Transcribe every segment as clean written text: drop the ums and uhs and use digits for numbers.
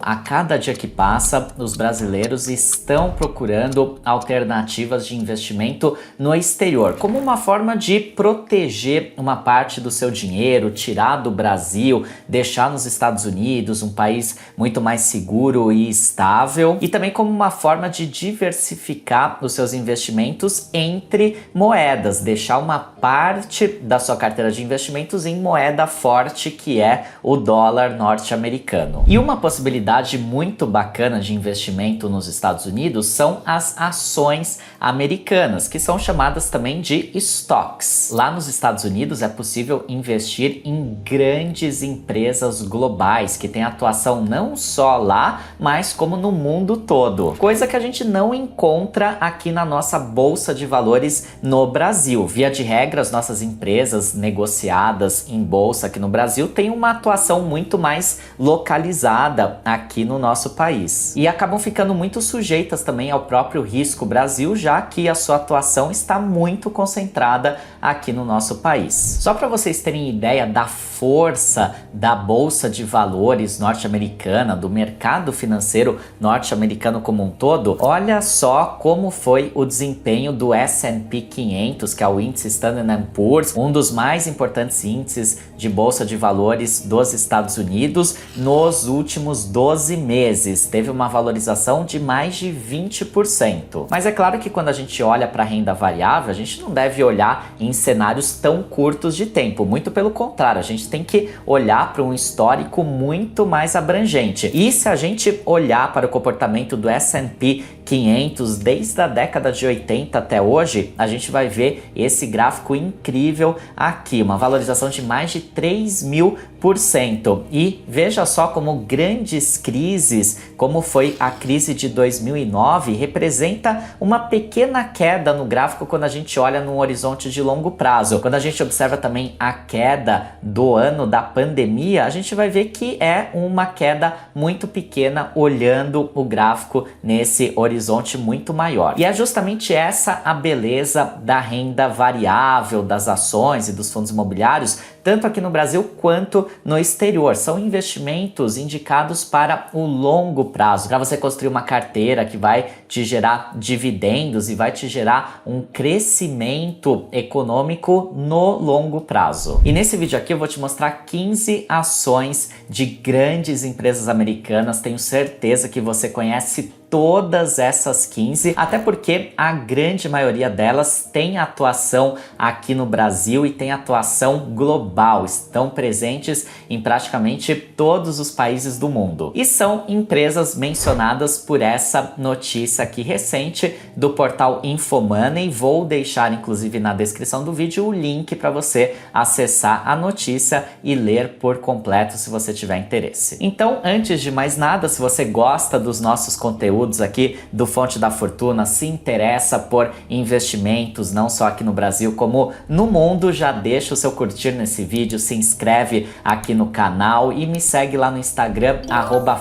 A cada dia que passa, os brasileiros estão procurando alternativas de investimento no exterior, como uma forma de proteger uma parte do seu dinheiro, tirar do Brasil, deixar nos Estados Unidos, um país muito mais seguro e estável, e também como uma forma de diversificar os seus investimentos entre moedas, deixar uma parte da sua carteira de investimentos em moeda forte, que é o dólar norte-americano. E uma possibilidade muito bacana de investimento nos Estados Unidos são as ações americanas, que são chamadas também de stocks. Lá nos Estados Unidos é possível investir em grandes empresas globais que têm atuação não só lá, mas como no mundo todo. Coisa que a gente não encontra aqui na nossa bolsa de valores no Brasil. Via de regra, as nossas empresas negociadas em bolsa aqui no Brasil têm uma atuação muito mais localizada aqui no nosso país. E acabam ficando muito sujeitas também ao próprio risco Brasil, já que a sua atuação está muito concentrada aqui no nosso país. Só para vocês terem ideia da força da bolsa de valores norte-americana, do mercado financeiro norte-americano como um todo, olha só como foi o desempenho do S&P 500, que é o índice Standard & Poor's, um dos mais importantes índices de bolsa de valores dos Estados Unidos, nos últimos 12 meses. Teve uma valorização de mais de 20%. Mas é claro que quando a gente olha para a renda variável, a gente não deve olhar em cenários tão curtos de tempo. Muito pelo contrário, a gente tem que olhar para um histórico muito mais abrangente. E se a gente olhar para o comportamento do S&P 500 desde a década de 80 até hoje, a gente vai ver esse gráfico incrível aqui, uma valorização de mais de 3.000%. E veja só como grandes crises, como foi a crise de 2009, representa uma pequena queda no gráfico quando a gente olha num horizonte de longo prazo. Quando a gente observa também a queda do ano da pandemia, a gente vai ver que é uma queda muito pequena olhando o gráfico nesse horizonte muito maior. E é justamente essa a beleza da renda variável, das ações e dos fundos imobiliários, tanto aqui no Brasil quanto no exterior. São investimentos indicados para o longo prazo, para você construir uma carteira que vai te gerar dividendos e vai te gerar um crescimento econômico no longo prazo. E nesse vídeo aqui eu vou te mostrar 15 ações de grandes empresas americanas. Tenho certeza que você conhece todas essas 15, até porque a grande maioria delas tem atuação aqui no Brasil e tem atuação global, estão presentes em praticamente todos os países do mundo. E são empresas mencionadas por essa notícia aqui recente do portal Infomoney. Vou deixar inclusive na descrição do vídeo o link para você acessar a notícia e ler por completo se você tiver interesse. Então, antes de mais nada, se você gosta dos nossos conteúdos aqui do Fonte da Fortuna, se interessa por investimentos não só aqui no Brasil como no mundo, já deixa o seu curtir nesse vídeo, se inscreve aqui no canal e me segue lá no Instagram,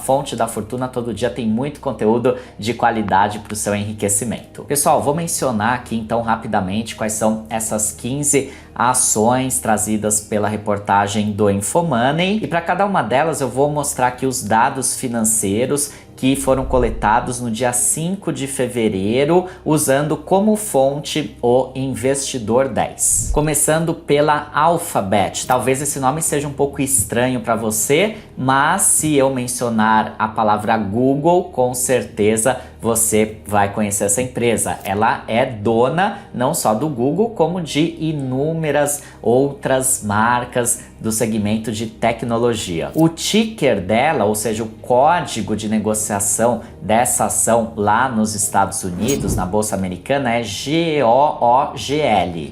@Fonte da Fortuna. Todo dia tem muito conteúdo de qualidade para o seu enriquecimento. Pessoal, vou mencionar aqui então rapidamente quais são essas 15 ações trazidas pela reportagem do Infomoney, e para cada uma delas eu vou mostrar aqui os dados financeiros que foram coletados no dia 5 de fevereiro, usando como fonte o Investidor 10. Começando pela Alphabet. Talvez esse nome seja um pouco estranho para você, mas se eu mencionar a palavra Google, com certeza você vai conhecer essa empresa. Ela é dona não só do Google, como de inúmeras outras marcas do segmento de tecnologia. O ticker dela, ou seja, o código de negociação dessa ação lá nos Estados Unidos, na Bolsa Americana, é GOOGL.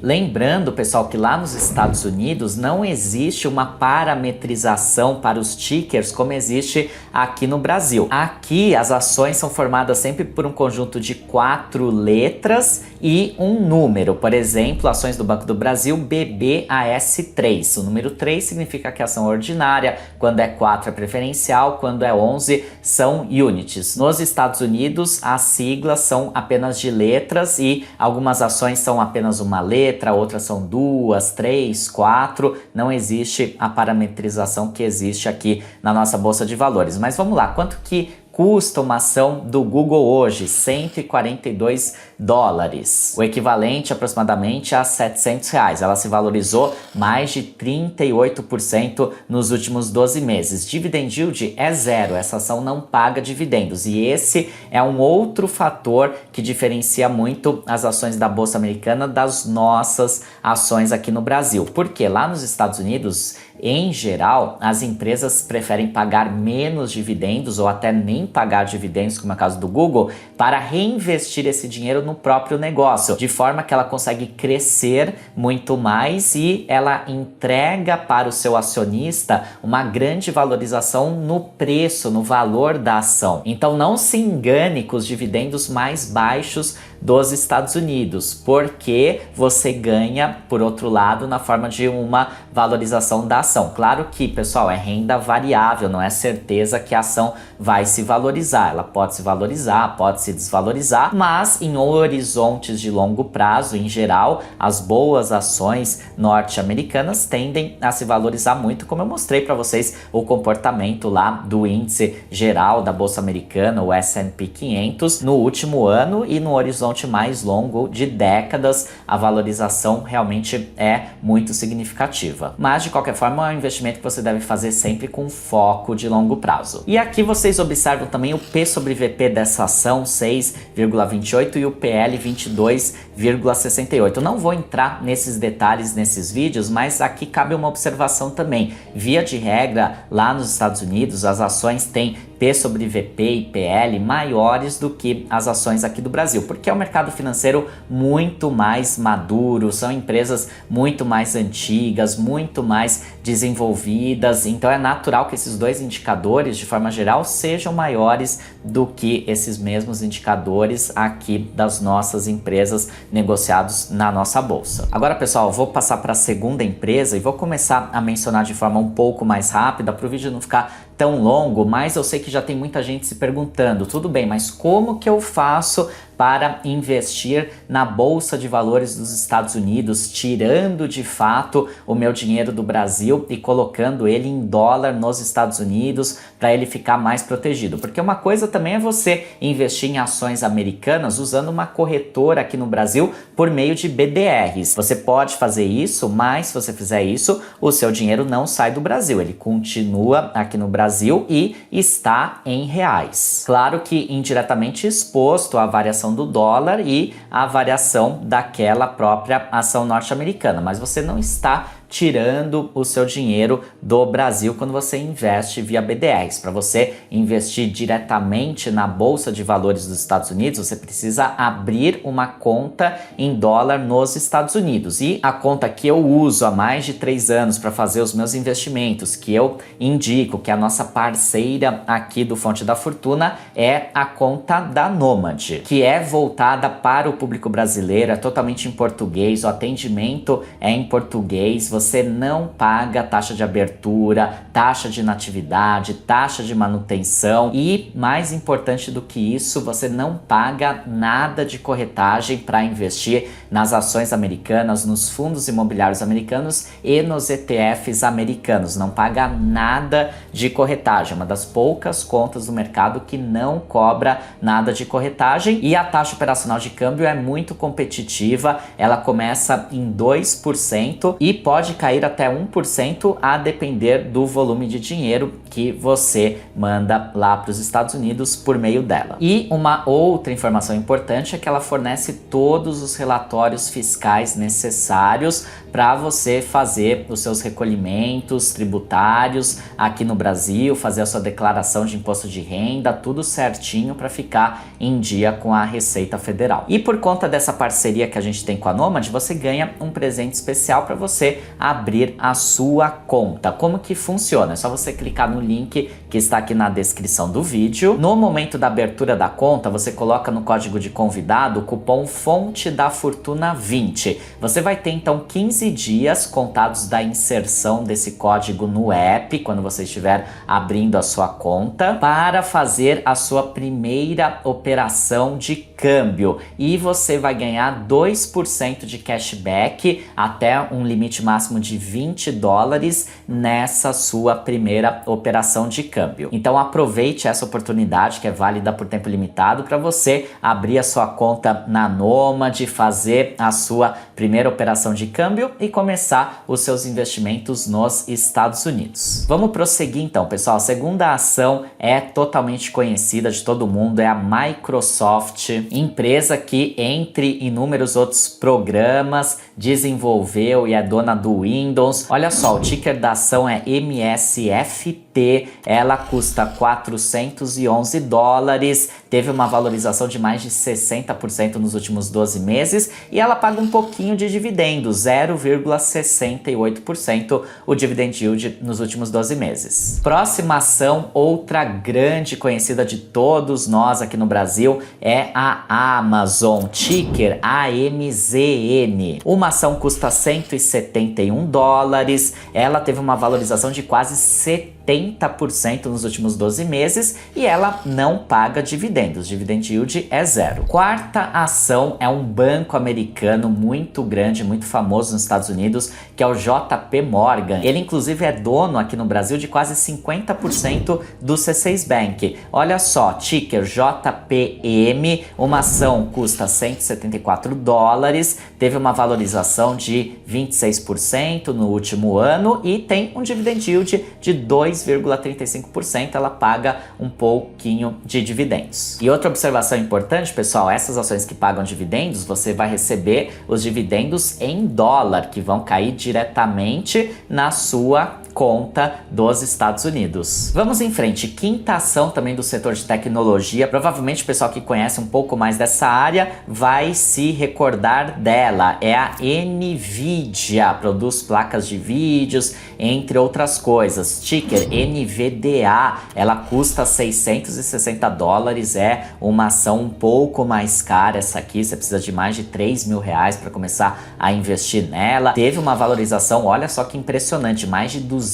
Lembrando, pessoal, que lá nos Estados Unidos não existe uma parametrização para os tickers como existe aqui no Brasil. Aqui as ações são formadas sempre sempre por um conjunto de 4 letras e um número. Por exemplo, ações do Banco do Brasil BBAS3. O número 3 significa que é ação ordinária, quando é 4 é preferencial, quando é 11 são units. Nos Estados Unidos, as siglas são apenas de letras e algumas ações são apenas uma letra, outras são 2, 3, 4. Não existe a parametrização que existe aqui na nossa Bolsa de Valores. Mas vamos lá, quanto que custa uma ação do Google hoje? 142 dólares, o equivalente aproximadamente a 700 reais. Ela se valorizou mais de 38% nos últimos 12 meses. Dividend yield é zero, essa ação não paga dividendos e esse é um outro fator que diferencia muito as ações da Bolsa Americana das nossas ações aqui no Brasil. Porque lá nos Estados Unidos, em geral, as empresas preferem pagar menos dividendos ou até nem pagar dividendos, como é o caso do Google, para reinvestir esse dinheiro no próprio negócio, de forma que ela consegue crescer muito mais e ela entrega para o seu acionista uma grande valorização no preço, no valor da ação. Então não se engane com os dividendos mais baixos dos Estados Unidos, porque você ganha, por outro lado, na forma de uma valorização da ação. Claro que, pessoal, é renda variável, não é certeza que a ação vai se valorizar. Ela pode se valorizar, pode se desvalorizar, mas em horizontes de longo prazo, em geral, as boas ações norte-americanas tendem a se valorizar muito, como eu mostrei para vocês o comportamento lá do índice geral da Bolsa Americana, o S&P 500, no último ano e no horizonte mais longo de décadas, a valorização realmente é muito significativa. Mas, de qualquer forma, é um investimento que você deve fazer sempre com foco de longo prazo. E aqui vocês observam também o P sobre VP dessa ação, 6,28 e o PL 22,68. Não vou entrar nesses detalhes nesses vídeos, mas aqui cabe uma observação também. Via de regra, lá nos Estados Unidos, as ações têm P sobre VP e PL maiores do que as ações aqui do Brasil, porque é um mercado financeiro muito mais maduro, são empresas muito mais antigas, muito mais desenvolvidas, então é natural que esses dois indicadores, de forma geral, sejam maiores do que esses mesmos indicadores aqui das nossas empresas negociados na nossa bolsa. Agora, pessoal, eu vou passar para a segunda empresa e vou começar a mencionar de forma um pouco mais rápida para o vídeo não ficar tão longo, mas eu sei que já tem muita gente se perguntando, tudo bem, mas como que eu faço para investir na Bolsa de Valores dos Estados Unidos, tirando de fato o meu dinheiro do Brasil e colocando ele em dólar nos Estados Unidos para ele ficar mais protegido? Porque uma coisa também é você investir em ações americanas usando uma corretora aqui no Brasil por meio de BDRs. Você pode fazer isso, mas se você fizer isso, o seu dinheiro não sai do Brasil, ele continua aqui no Brasil e está em reais. Claro que indiretamente exposto à variação do dólar e a variação daquela própria ação norte-americana, mas você não está tirando o seu dinheiro do Brasil quando você investe via BDRs. Para você investir diretamente na Bolsa de Valores dos Estados Unidos, você precisa abrir uma conta em dólar nos Estados Unidos. E a conta que eu uso há mais de 3 anos para fazer os meus investimentos, que eu indico, que é a nossa parceira aqui do Fonte da Fortuna, é a conta da Nomad, que é voltada para o público brasileiro, é totalmente em português, o atendimento é em português, você não paga taxa de abertura, taxa de inatividade, taxa de manutenção e, mais importante do que isso, você não paga nada de corretagem para investir nas ações americanas, nos fundos imobiliários americanos e nos ETFs americanos. Não paga nada de corretagem, é uma das poucas contas do mercado que não cobra nada de corretagem e a taxa operacional de câmbio é muito competitiva, ela começa em 2% e pode cair até 1% a depender do volume de dinheiro que você manda lá para os Estados Unidos por meio dela. E uma outra informação importante é que ela fornece todos os relatórios fiscais necessários para você fazer os seus recolhimentos tributários aqui no Brasil, fazer a sua declaração de imposto de renda, tudo certinho para ficar em dia com a Receita Federal. E por conta dessa parceria que a gente tem com a Nomad, você ganha um presente especial para você abrir a sua conta. Como que funciona? É só você clicar no link que está aqui na descrição do vídeo. No momento da abertura da conta, você coloca no código de convidado o cupom Fonte da Fortuna 20. Você vai ter então 15 dias contados da inserção desse código no app, quando você estiver abrindo a sua conta, para fazer a sua primeira operação de câmbio. E você vai ganhar 2% de cashback até um limite máximo de $20 nessa sua primeira operação de câmbio. Então aproveite essa oportunidade que é válida por tempo limitado para você abrir a sua conta na Nomad, fazer a sua primeira operação de câmbio e começar os seus investimentos nos Estados Unidos. Vamos prosseguir então, pessoal. A segunda ação é totalmente conhecida de todo mundo, é a Microsoft, empresa que, entre inúmeros outros programas, desenvolveu e é dona do Windows. Olha só, o ticker da ação é MSFT, ela custa $411, teve uma valorização de mais de 60% nos últimos 12 meses e ela paga um pouquinho de dividendos, 0,68% o dividend yield nos últimos 12 meses. Próxima ação, outra grande conhecida de todos nós aqui no Brasil, é a Amazon, ticker AMZN. Uma ação custa $171, ela teve uma valorização de quase 70% nos últimos 12 meses e ela não paga dividendos, dividend yield é zero. Quarta ação é um banco americano muito grande, muito famoso nos Estados Unidos, que é o JP Morgan. Ele inclusive é dono aqui no Brasil de quase 50% do C6 Bank. Olha só, ticker JPM, uma ação custa $174, teve uma valorização de 26% no último ano e tem um dividend yield de 2,35%, ela paga um pouquinho de dividendos. E outra observação importante, pessoal, essas ações que pagam dividendos, você vai receber os dividendos em dólar, que vão cair diretamente na sua conta dos Estados Unidos. Vamos em frente, quinta ação também do setor de tecnologia, provavelmente o pessoal que conhece um pouco mais dessa área vai se recordar dela, é a Nvidia, produz placas de vídeos, entre outras coisas, ticker NVDA, ela custa $660, é uma ação um pouco mais cara essa aqui, você precisa de mais de R$3.000 para começar a investir nela, teve uma valorização, olha só que impressionante, mais de 200%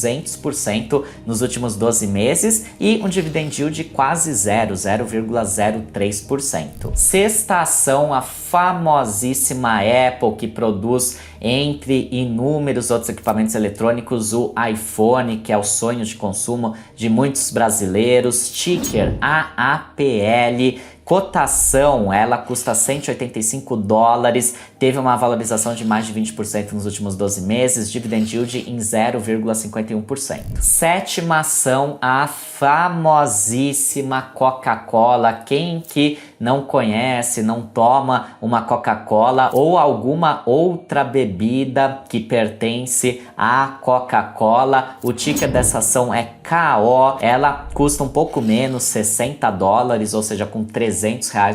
nos últimos 12 meses e um dividend yield de quase zero, 0,03%. Sexta ação, a famosíssima Apple, que produz, entre inúmeros outros equipamentos eletrônicos, o iPhone, que é o sonho de consumo de muitos brasileiros, ticker AAPL, cotação, ela custa $185, teve uma valorização de mais de 20% nos últimos 12 meses, dividend yield em 0,51%. Sétima ação, a famosíssima Coca-Cola. Quem que não conhece, não toma uma Coca-Cola ou alguma outra bebida que pertence à Coca-Cola? O ticker dessa ação é KO, ela custa um pouco menos, $60, ou seja, com R$300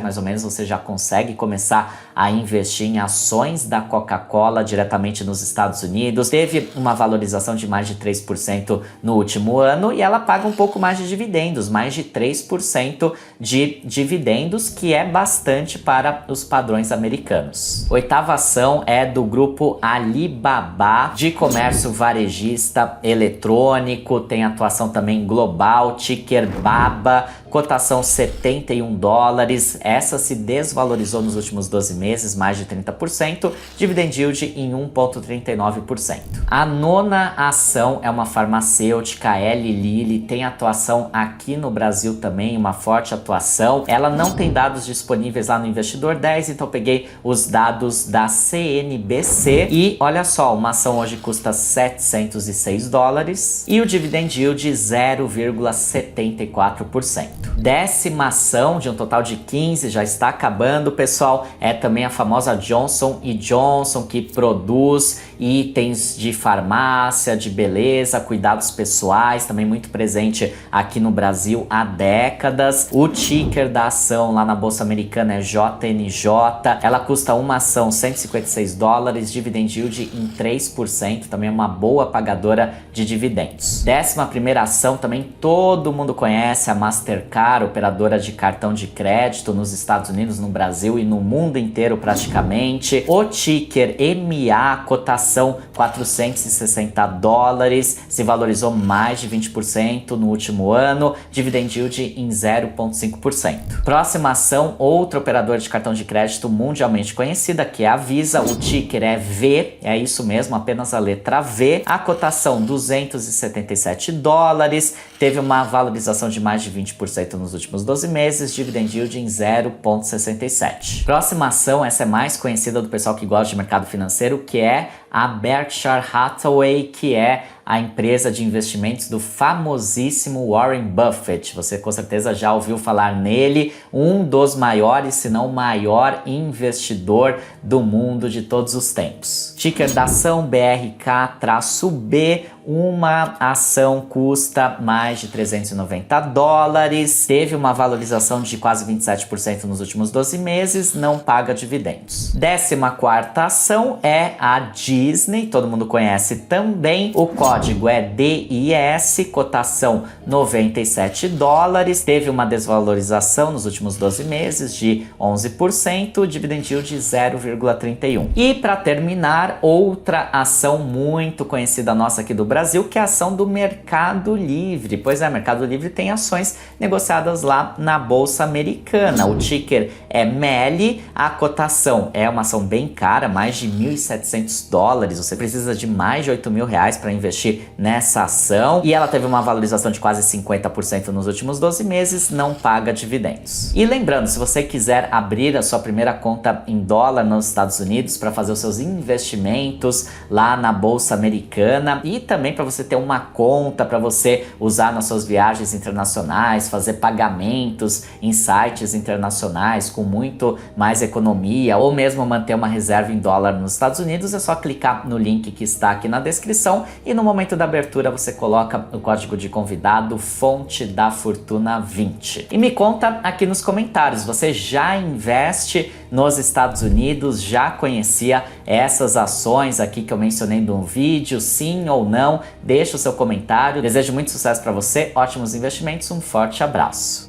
mais ou menos, você já consegue começar a investir em ações da Coca-Cola diretamente nos Estados Unidos. Teve uma valorização de mais de 3% no último ano e ela paga um pouco mais de dividendos, mais de 3% de dividendos, que é bastante para os padrões americanos. Oitava ação é do grupo Alibaba, de comércio varejista eletrônico, tem atuação também global, ticker BABA, cotação $71, essa se desvalorizou nos últimos 12 meses, mais de 30%, dividend yield em 1,39%. A nona ação é uma farmacêutica, Eli Lilly, tem atuação aqui no Brasil também, uma forte atuação. Ela não tem dados disponíveis lá no Investidor 10, então peguei os dados da CNBC e olha só, uma ação hoje custa $706 e o dividend yield 0,74%. 10ª ação de um total de 15, já está acabando, pessoal, é também a famosa Johnson & Johnson, que produz itens de farmácia, de beleza, cuidados pessoais, também muito presente aqui no Brasil há décadas. O ticker da ação lá na Bolsa Americana é JNJ, ela custa uma ação $156, dividend yield em 3%, também é uma boa pagadora de dividendos. 11ª ação também todo mundo conhece, a Mastercard, operadora de cartão de crédito nos Estados Unidos, no Brasil e no mundo inteiro praticamente. O ticker MA, cotação $460, se valorizou mais de 20% no último ano, dividend yield em 0,5%. Próxima ação, outro operador de cartão de crédito mundialmente conhecida, que é a Visa, o ticker é V, é isso mesmo, apenas a letra V, a cotação $277, teve uma valorização de mais de 20% nos últimos 12 meses, dividend yield em 0,67. Próxima ação, essa é mais conhecida do pessoal que gosta de mercado financeiro, que é a Berkshire Hathaway, que é a empresa de investimentos do famosíssimo Warren Buffett. Você com certeza já ouviu falar nele, um dos maiores, se não o maior investidor do mundo de todos os tempos. Ticker da ação BRK-B, uma ação custa mais de $390, teve uma valorização de quase 27% nos últimos 12 meses, não paga dividendos. 14ª ação é a Disney, todo mundo conhece também, o código é DIS, cotação $97, teve uma desvalorização nos últimos 12 meses de 11%, dividend yield de 0,31. E para terminar, outra ação muito conhecida nossa aqui do Brasil, que é a ação do Mercado Livre. Pois é, Mercado Livre tem ações negociadas lá na Bolsa Americana. O ticker é MELI, a cotação é uma ação bem cara, mais de $1.700. Você precisa de mais de R$8.000 para investir nessa ação. E ela teve uma valorização de quase 50% nos últimos 12 meses, não paga dividendos. E lembrando, se você quiser abrir a sua primeira conta em dólar nos Estados Unidos para fazer os seus investimentos lá na Bolsa Americana e também para você ter uma conta para você usar nas suas viagens internacionais, fazer pagamentos em sites internacionais com muito mais economia, ou mesmo manter uma reserva em dólar nos Estados Unidos, é só clicar no link que está aqui na descrição e no momento da abertura você coloca o código de convidado Fonte da Fortuna 20. E me conta aqui nos comentários, você já investe nos Estados Unidos, já conhecia essas ações aqui que eu mencionei no vídeo, sim ou não? Deixa o seu comentário. Desejo muito sucesso para você, ótimos investimentos, um forte abraço.